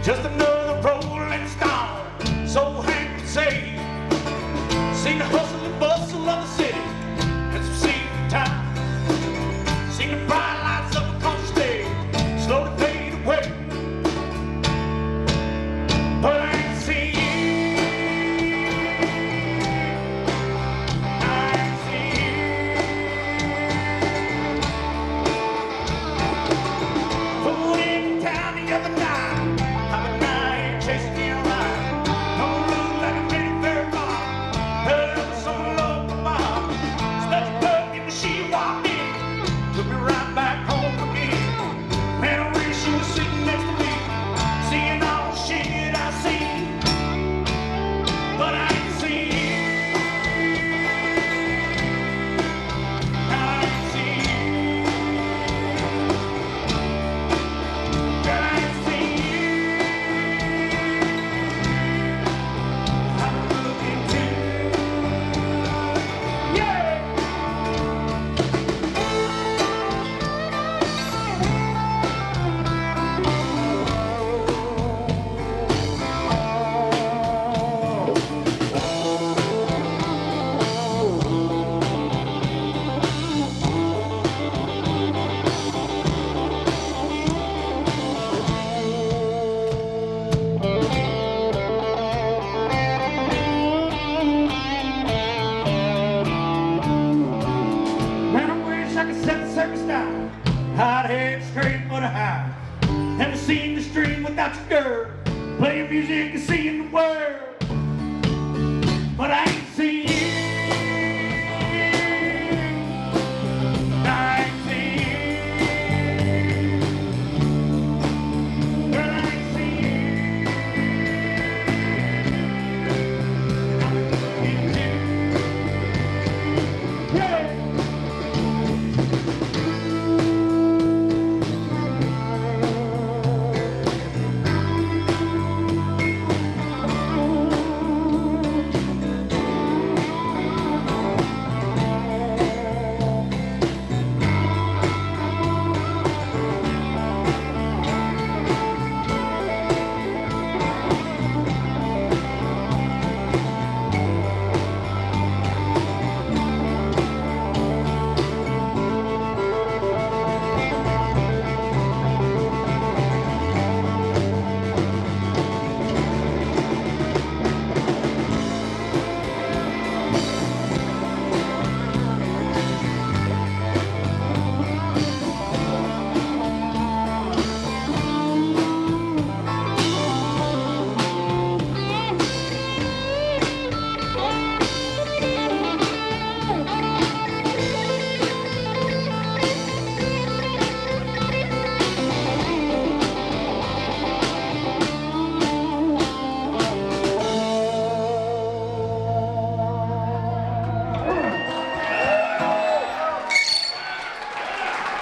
just another rolling stone. So Hank can say, seen the hustle and bustle of the city, and some season time. Seen the bright lights of a country stage slowly fade away. But I ain't seen you. I ain't seen you. Pulled in town the other night. Chasing me around, don't look like a pretty fair bar. Heard of some local bar. Stuck your bug in the sheet, walked in, took me right back home again. Man, I wish you was sitting next to me, seeing all the shit I see. But I ain't seen you. I ain't seen you. I ain't seen you. Hot head straight for the high. Never seen the stream without your girl. Playing music and seeing the world. But I ain't seen you. I ain't seen you. Girl, I ain't seen you. I'm looking too. Yeah.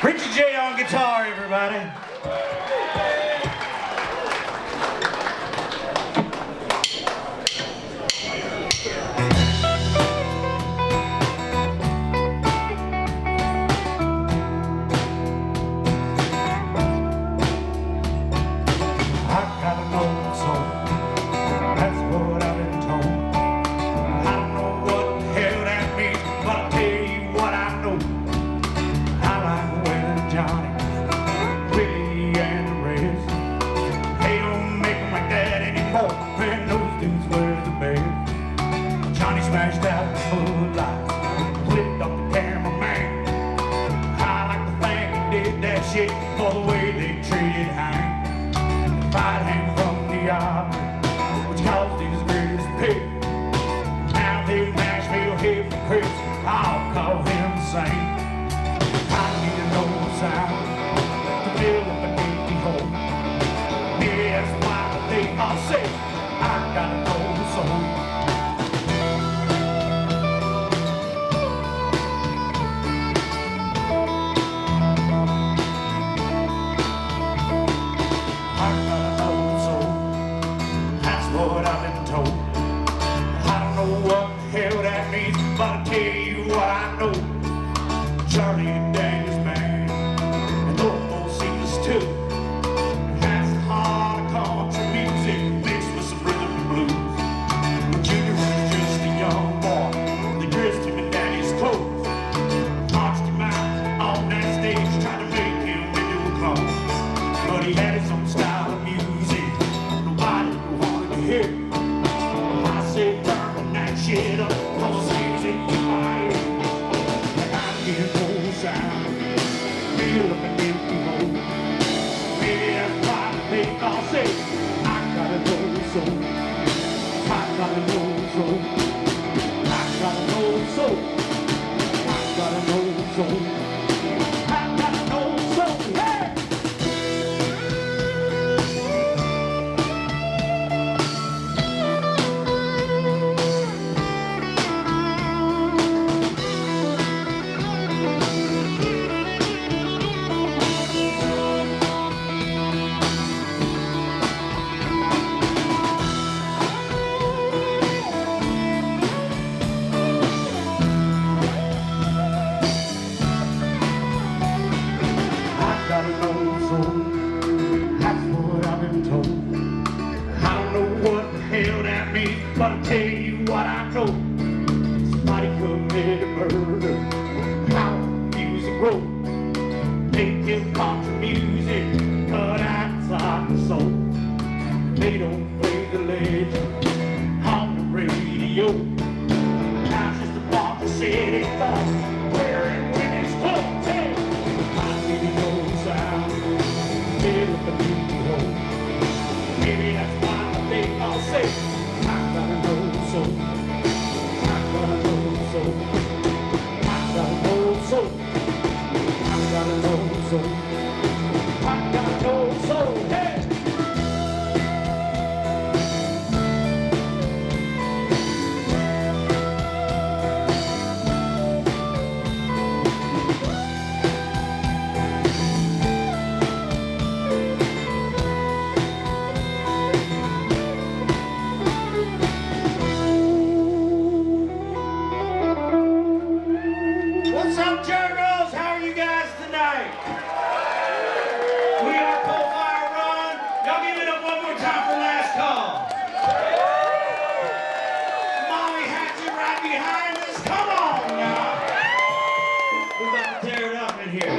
Richie J on guitar, everybody. Smashed out the footlights, flipped off the cameraman. I like to think he did that shit for the way they treated Hank. Fight him from the opera, which caused his greatest pig. Now they Nashville hypocrites, I'll call him the same. I need to know the sound to fill up an empty hole. Maybe that's why they all say I gotta know the soul. What I've been told. I don't know what the hell that means, but I'll tell you what I know. Charlie and Daniel's man, and those both sing us too. And that's the heart of country music. here. I say turn that shit up, cause it's in my ear. And I hear no sound, feel up an empty hole. Maybe that's why they all say I gotta know soul. I gotta know soul. I gotta know soul. I gotta know soul. I gotta know soul. Hey! Gotta know soul, that's what I've been told. I don't know what the hell that means, but I'll tell you what I know. Somebody committed murder, how music grows. They give country music, but outside the soul. They don't play the legend on the radio. Now it's just a bunch of city folks wearing women's clothes. Hey, I see the feel up the new hole. Maybe that's why they all say I gotta know soul. I gotta know soul. I gotta know soul. I gotta know soul. I gotta know soul. Hey! What's up, Jergels? How are you guys tonight? We are Coalfire Run. Y'all give it up one more time for last call. Molly Hatchet right behind us. Come on now. We're about to tear it up in here.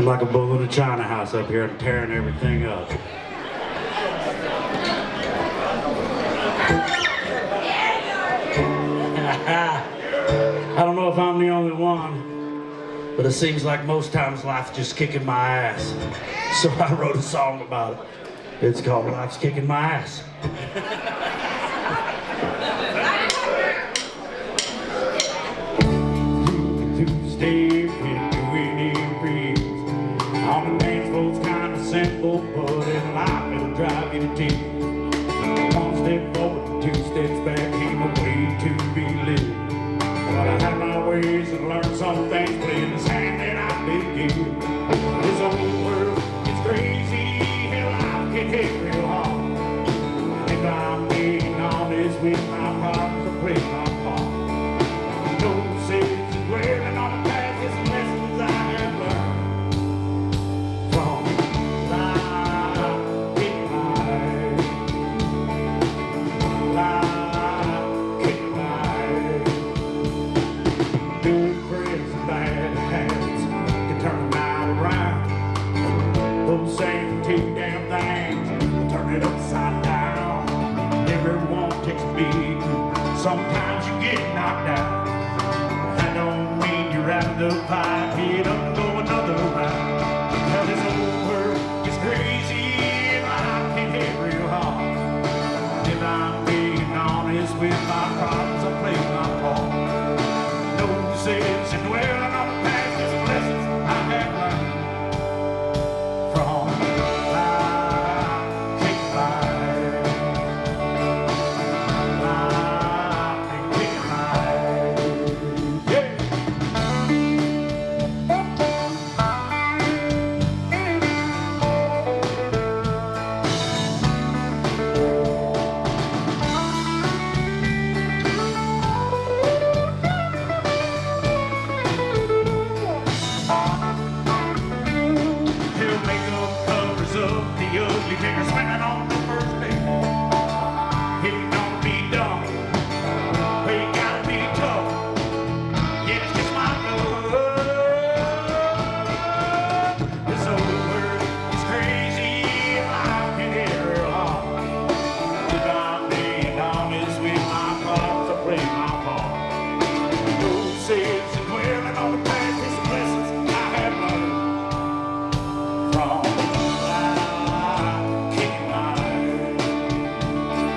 I'm like a bull in a china house up here and tearing everything up. I don't know if I'm the only one, but it seems like most times life's just kicking my ass. So I wrote a song about it. It's called Life's Kicking My Ass. Tuesday, when doing it reels. On the dance floor's kind of simple, but in life it'll drive you to tears. One step forward, two steps back, ain't no way to be lived. But I had my ways and learned some things, playing this hand that I begin. This old world is crazy, hell, life can hit real hard. And if I'm being honest with my problems, I play my part. No sense in dwelling on the past, it's lessons I have learned from life in life. Life in life. Good friends and bad habits can turn a night around. Those same two damn things will turn it upside down. Everyone takes a beat. Sometimes you get knocked out. That don't mean you're out of the fight. Get up and go another round. Now this old world is crazy and life can hit real hard. If I'm being honest with my problems, I play my part. No sense in dwelling on the past, there's lessons I have learned from life, take life, life, take life, yeah. Till makeup covers up the ugly figure spinning on the first day. If you're gonna be dumb, well, you gotta be tough. Yeah, it's just my love. This old world is crazy, life can hit real hard. If I'm being honest with my problems, I play my part. No sense in dwelling on the past, it's some lessons I have learned from life, kicking life.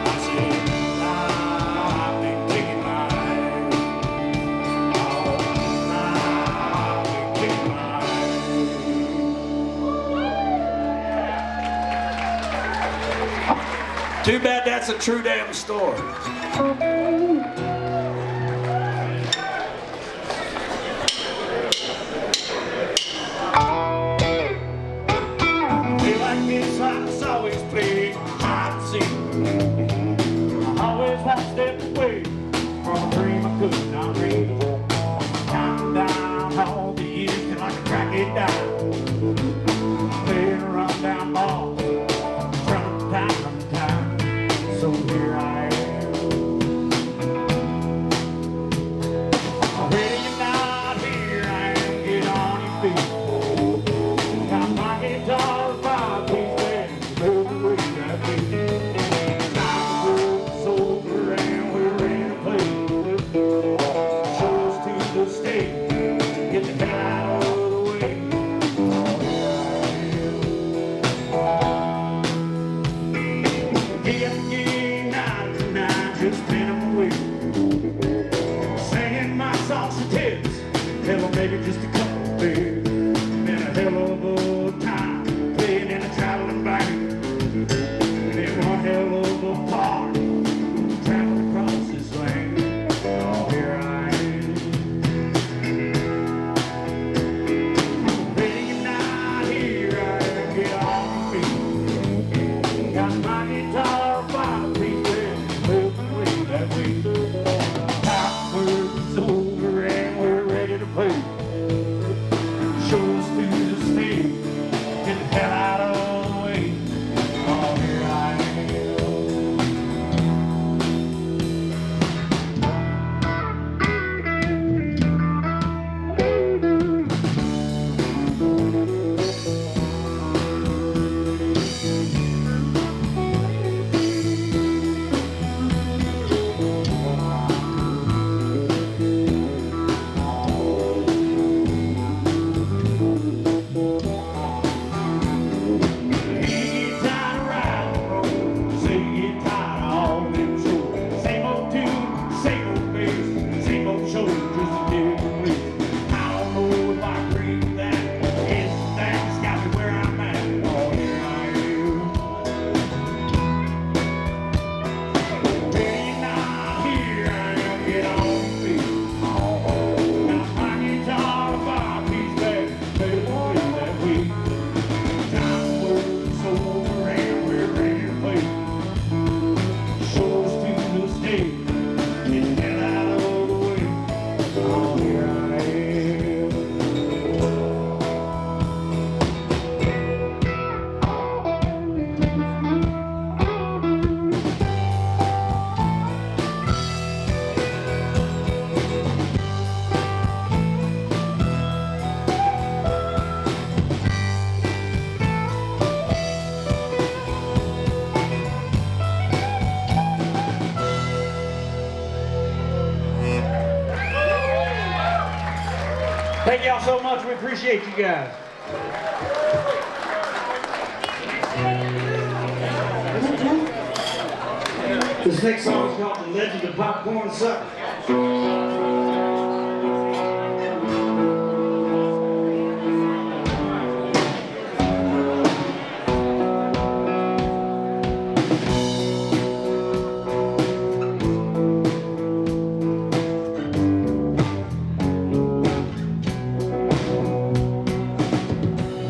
I said life ain't kicking life. Oh, life ain't kicking life. Too bad that's a true damn story. Feel like this life's always played hide and seek. I always one step away from a dream I could not reach. Counting down all the years till I can track it down. Playing a run down ball, from time to time. So here I am. Ready or not, here I am. Get on your feet. Got my guitar, 5-piece band, move the way that beat. Now the world's over and we're ready to play. Shows to the stage, get the hell out of the way. Get the game night to night, just spin 'em away. Singing my songs to tips, tell 'em maybe just a couple of beers. Been a hell of a time playing in a traveling band. Been one hell of a party traveling across this land. Oh, here I am. Ready or not, here I am. Get on your feet. Got my guitar, 5-piece band, moving way that way. Time work's over and we're ready to play. Thank y'all so much. We appreciate you guys. This next song is called The Legend of Popcorn Sucker.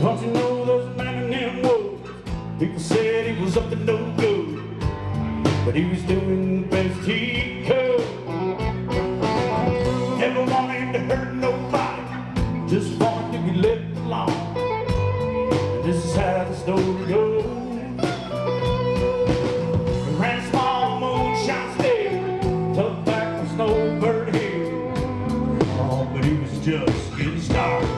Don't you know there's a man in them woods? People said he was up to no good, but he was doing the best he could. Never wanted to hurt nobody, just wanted to be left alone. And this is how the story goes. He ran a small moonshine stand, took back from Snowbird Hill. Oh, but he was just getting started.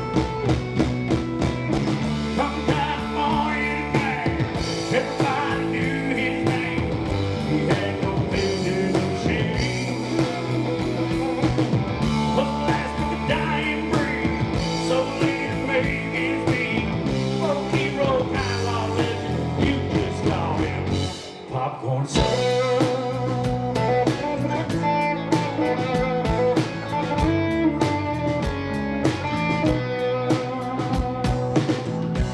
Popcorn sucker.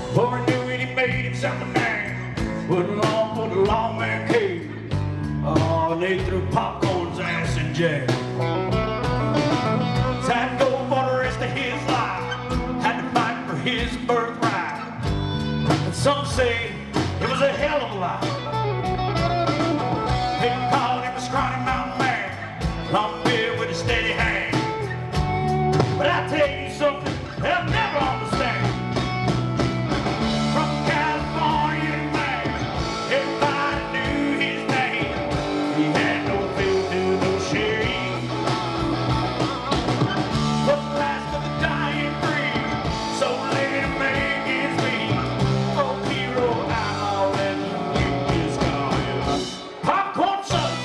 Before he knew it, he made himself a man. Put along for the lawman cave. Oh, and they threw Popcorn's ass in jail. So had to go for the rest of his life. Had to fight for his birthright. And some say it was a hell of a life. People called him a scrawny mountain man, long beard with a steady hand. But I tell you something, they'll never understand. From California man, everybody knew his name. He had no filter, no shame. But the last of the dying breed, so let him make his beat. Oh, hero, outlaw, legend, you just call him Popcorn Sucker.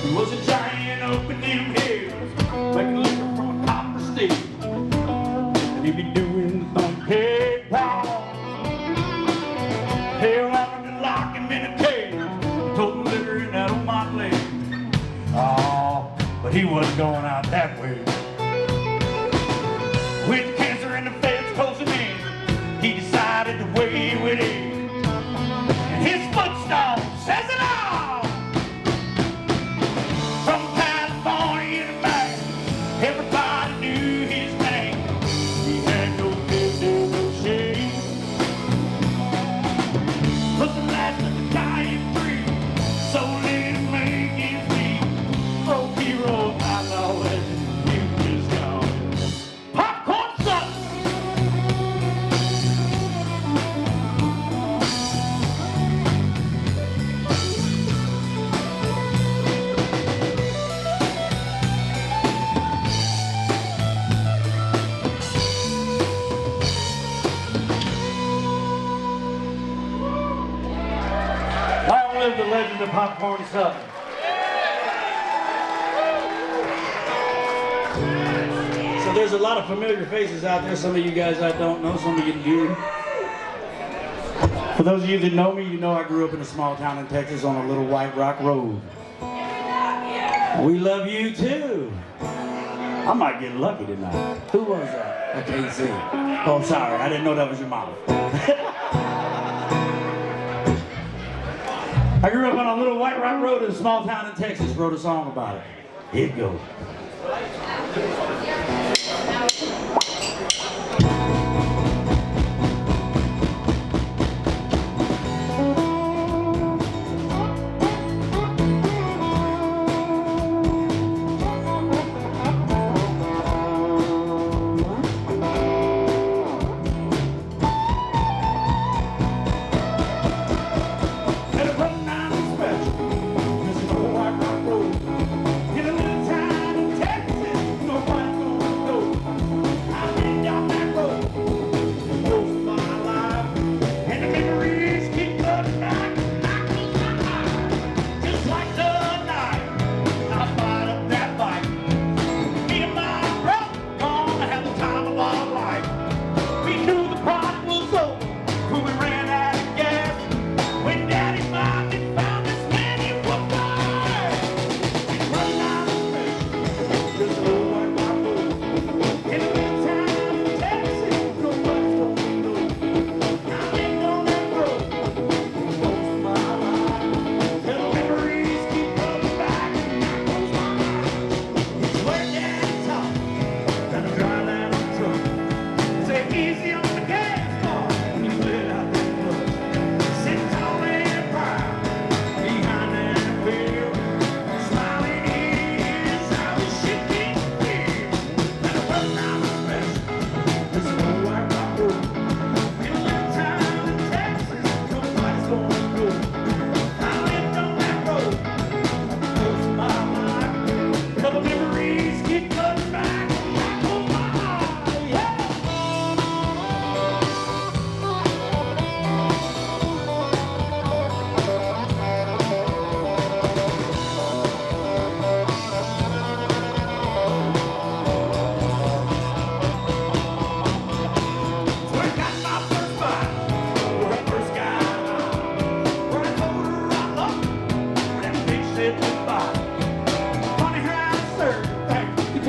He was a giant up in them hills, making liquor from a copper stick. And he'd be doing the thumbtack walk. They wanted to lock him in a cage, told the liquor in that on my leg. Oh, but he wasn't going out that way. With cancer and the feds closing in, he decided to wait with it. And his footstone says it all. From California to back, everybody knew his name. He had no filter, no shame. Was the last of the dying breed, so let him make his beat. Oh, hero, outlaw, legend, you just call him Popcorn Sucker. Long live the legend of Popcorn Sucker. So there's a lot of familiar faces out there. Some of you guys I don't know, some of you do. For those of you that know me, you know I grew up in a small town in Texas on a little white rock road. We love you too. I might get lucky tonight. Who was that? I can't see. Oh, sorry. I didn't know that was your mom. I grew up on a little white rock road in a small town in Texas. Wrote a song about it. Here it goes. Let it run down the special. This is a white rock road. Get a little time.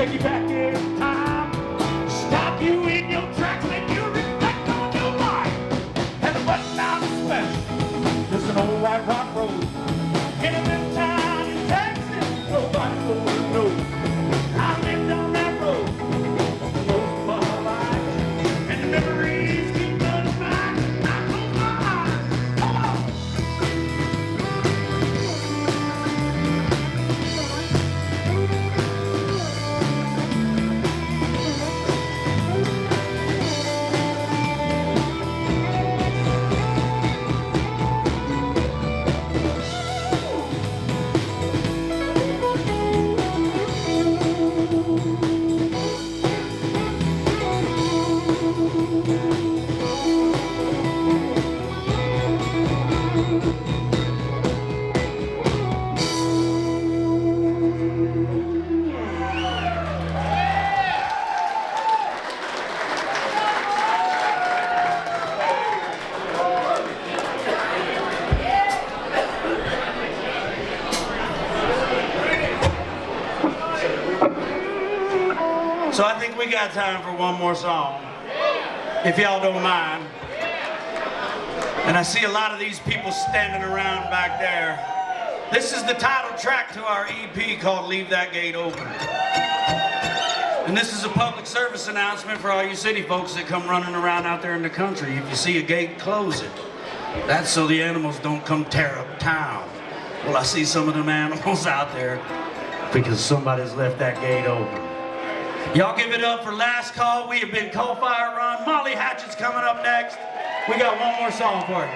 take you back in time, stop you in your tracks, make you reflect on your life. And what now is special? Just an old white rock road. In a little town in Texas, nobody will know. I lived on that road most of my life, and the memories keep running back. I close my eyes. Come on. So I think we got time for one more song, if y'all don't mind. And I see a lot of these people standing around back there. This is the title track to our EP called Leave That Gate Open. And this is a public service announcement for all you city folks that come running around out there in the country. If you see a gate, close it. That's so the animals don't come tear up town. Well, I see some of them animals out there because somebody's left that gate open. Y'all give it up for Last Call. We have been Coalfire Run. Molly Hatchet's coming up next. We got one more song for you.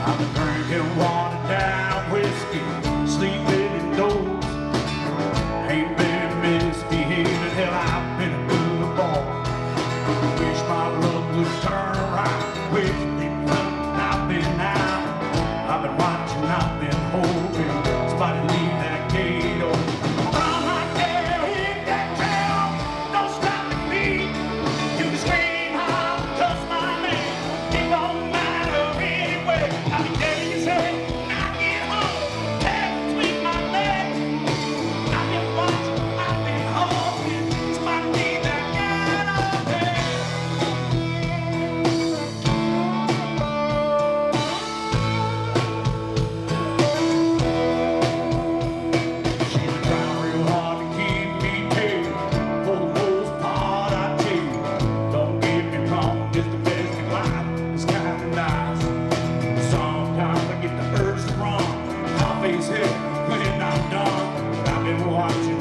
I've been drinking watered down whiskey, sleeping indoors. Ain't been misbehaving, hell, I've been a good boy. Wish my luck would turn around. Wish they'd run, I've been out. I've been watching, I've been hoping somebody leave that gate open. I'm not there, hit that trail, don't stop me. You can scream, holler, cuss my name. It don't matter anyway. I'll be dead in your head. I get home, tail between my legs. I've been watching, I've been hoping somebody leave that gate open. She's trying real hard to keep me paid. For the most part, I tell you, don't get me wrong, this domestic life is kind of nice. Sometimes I get the urge to run, my face hit when I'm done. But I've been watching,